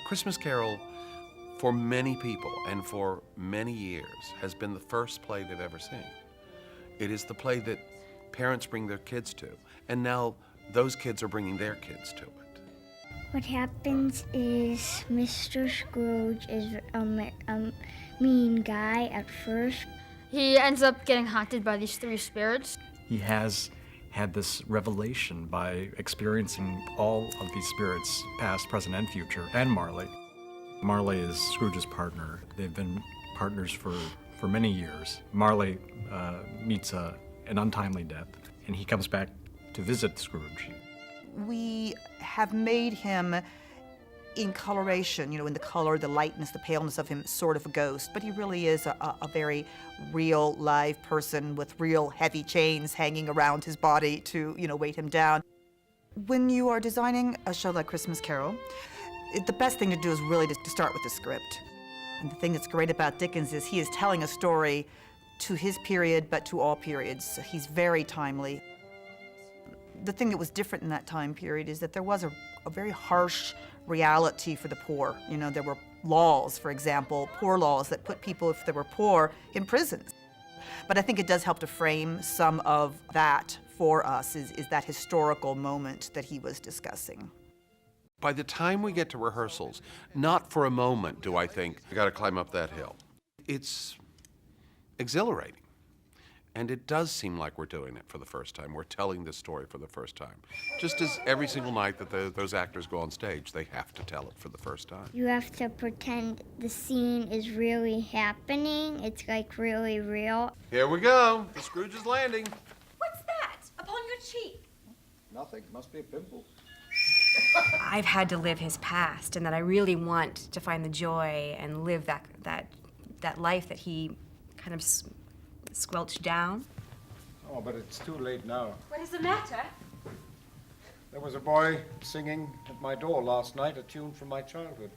Christmas Carol, for many people and for many years, has been the first play they've ever seen. It is the play that parents bring their kids to, and now those kids are bringing their kids to it. What happens is Mr. Scrooge is a mean guy at first. He ends up getting haunted by these three spirits. He has had this revelation by experiencing all of these spirits, past, present, and future, and Marley. Marley is Scrooge's partner. They've been partners for many years. Marley meets an untimely death, and he comes back to visit Scrooge. We have made him, in coloration, you know, in the color, the lightness, the paleness of him, sort of a ghost, but he really is a very real, live person with real heavy chains hanging around his body to, you know, weight him down. When you are designing a show like Christmas Carol, the best thing to do is really to start with the script. And the thing that's great about Dickens is he is telling a story to his period, but to all periods. He's very timely. The thing that was different in that time period is that there was a very harsh reality for the poor. You know, there were laws, for example, poor laws that put people, if they were poor, in prisons. But I think it does help to frame some of that for us, is that historical moment that he was discussing. By the time we get to rehearsals, not for a moment do I think, I gotta climb up that hill. It's exhilarating. And it does seem like we're doing it for the first time. We're telling this story for the first time. Just as every single night that those actors go on stage, they have to tell it for the first time. You have to pretend the scene is really happening. It's like really real. Here we go. The Scrooge's landing. What's that upon your cheek? Nothing. Must be a pimple. I've had to live his past, and that I really want to find the joy and live that life that he kind of squelched down. Oh, but it's too late now. What is the matter? There was a boy singing at my door last night, a tune from my childhood.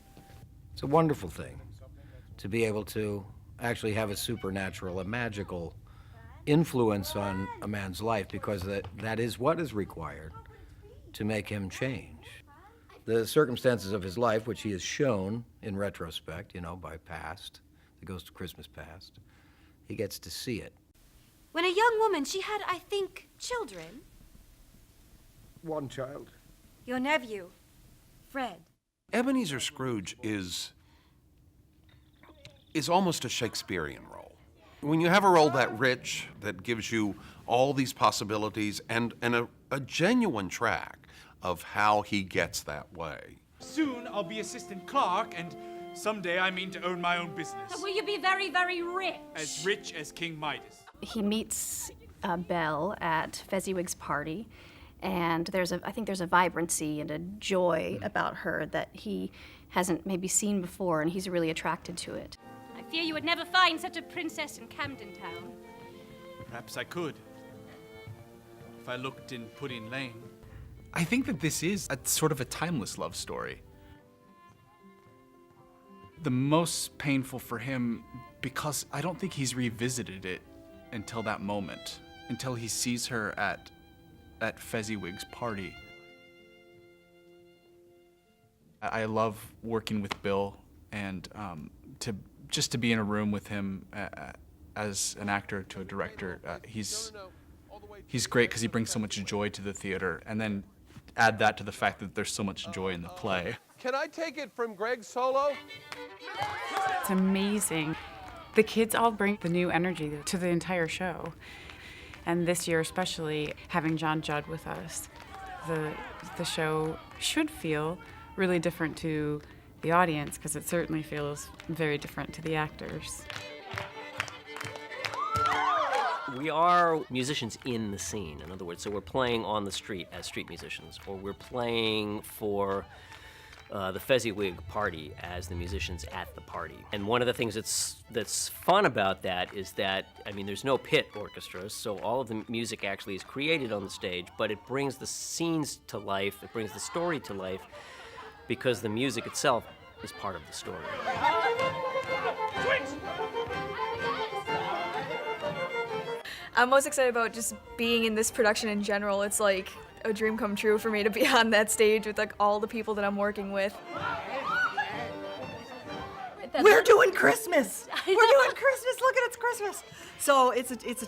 It's a wonderful thing to be able to actually have a supernatural, a magical influence on a man's life, because that is what is required to make him change. The circumstances of his life, which he has shown in retrospect, you know, by past, the Ghost of Christmas Past, he gets to see it. When a young woman, she had, I think, children. One child. Your nephew, Fred. Ebenezer Scrooge is almost a Shakespearean role. When you have a role that rich, that gives you all these possibilities and a genuine track of how he gets that way. Soon I'll be assistant clerk, and someday I mean to own my own business. Will you be very, very rich? As rich as King Midas. He meets Belle at Fezziwig's party, and I think there's a vibrancy and a joy about her that he hasn't maybe seen before, and he's really attracted to it. I fear you would never find such a princess in Camden Town. Perhaps I could, if I looked in Pudding Lane. I think that this is a sort of a timeless love story. The most painful for him, because I don't think he's revisited it until that moment, until he sees her at Fezziwig's party. I love working with Bill, and to be in a room with him as an actor to a director. He's great because he brings so much joy to the theater, and then add that to the fact that there's so much joy in the play. Can I take it from Greg Solo? It's amazing. The kids all bring the new energy to the entire show. And this year especially, having John Judd with us, the show should feel really different to the audience, because it certainly feels very different to the actors. We are musicians in the scene, in other words, so we're playing on the street as street musicians, or we're playing for the Fezziwig party as the musicians at the party. And one of the things that's fun about that is that, I mean, there's no pit orchestra, so all of the music actually is created on the stage, but it brings the scenes to life, it brings the story to life, because the music itself is part of the story. I'm most excited about just being in this production in general. It's like a dream come true for me to be on that stage with like all the people that I'm working with. We're doing Christmas. We're doing Christmas. Look at it's Christmas. So it's a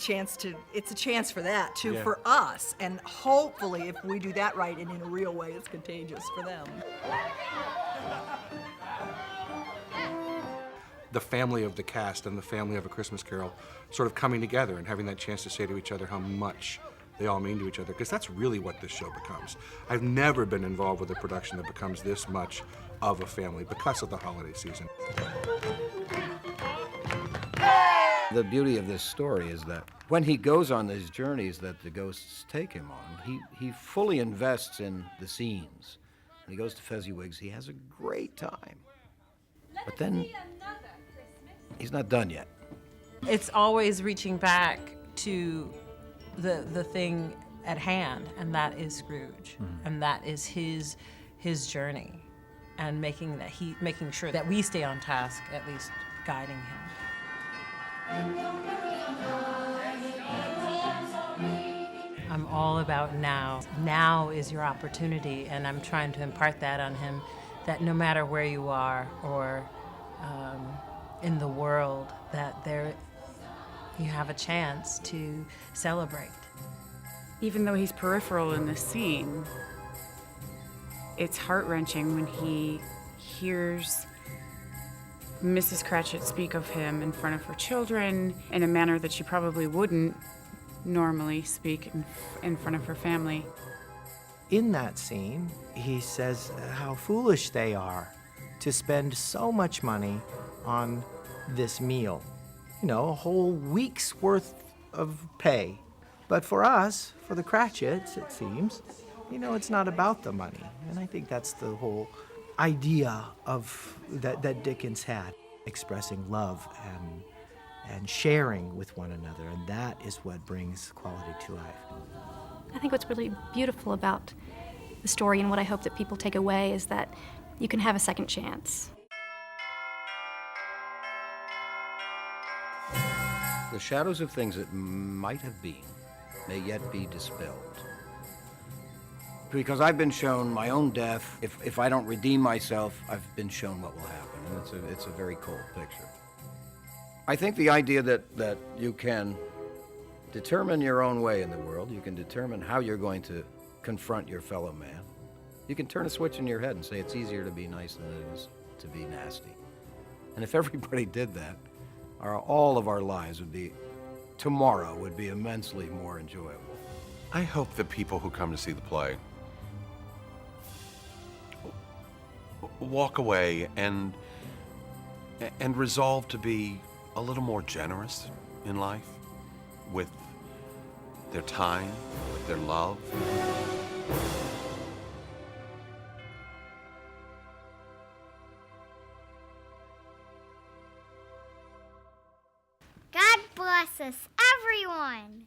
chance for that too, Yeah. for us, and hopefully if we do that right and in a real way, it's contagious for them. The family of the cast and the family of A Christmas Carol sort of coming together and having that chance to say to each other how much they all mean to each other, because that's really what this show becomes. I've never been involved with a production that becomes this much of a family because of the holiday season. The beauty of this story is that when he goes on these journeys that the ghosts take him on, he fully invests in the scenes. When he goes to Fezziwig's, he has a great time. But then he's not done yet. It's always reaching back to the thing at hand, and that is Scrooge, and that is his journey, and making sure that we stay on task, at least guiding him. I'm all about now. Now is your opportunity, and I'm trying to impart that on him, that no matter where you are or in the world, that you have a chance to celebrate. Even though he's peripheral in the scene, it's heart-wrenching when he hears Mrs. Cratchit speak of him in front of her children in a manner that she probably wouldn't normally speak in front of her family. In that scene, he says how foolish they are to spend so much money on this meal. You know, a whole week's worth of pay. But for us, for the Cratchits, it seems, you know, it's not about the money. And I think that's the whole idea of that Dickens had, expressing love and sharing with one another, and that is what brings quality to life. I think what's really beautiful about the story, and what I hope that people take away, is that you can have a second chance. The shadows of things that might have been may yet be dispelled. Because I've been shown my own death. If I don't redeem myself, I've been shown what will happen. And it's a very cold picture. I think the idea that you can determine your own way in the world, you can determine how you're going to confront your fellow man. You can turn a switch in your head and say it's easier to be nice than it is to be nasty. And if everybody did that, all of our lives tomorrow would be immensely more enjoyable. I hope the people who come to see the play walk away and resolve to be a little more generous in life with their time, with their love. God bless us, everyone.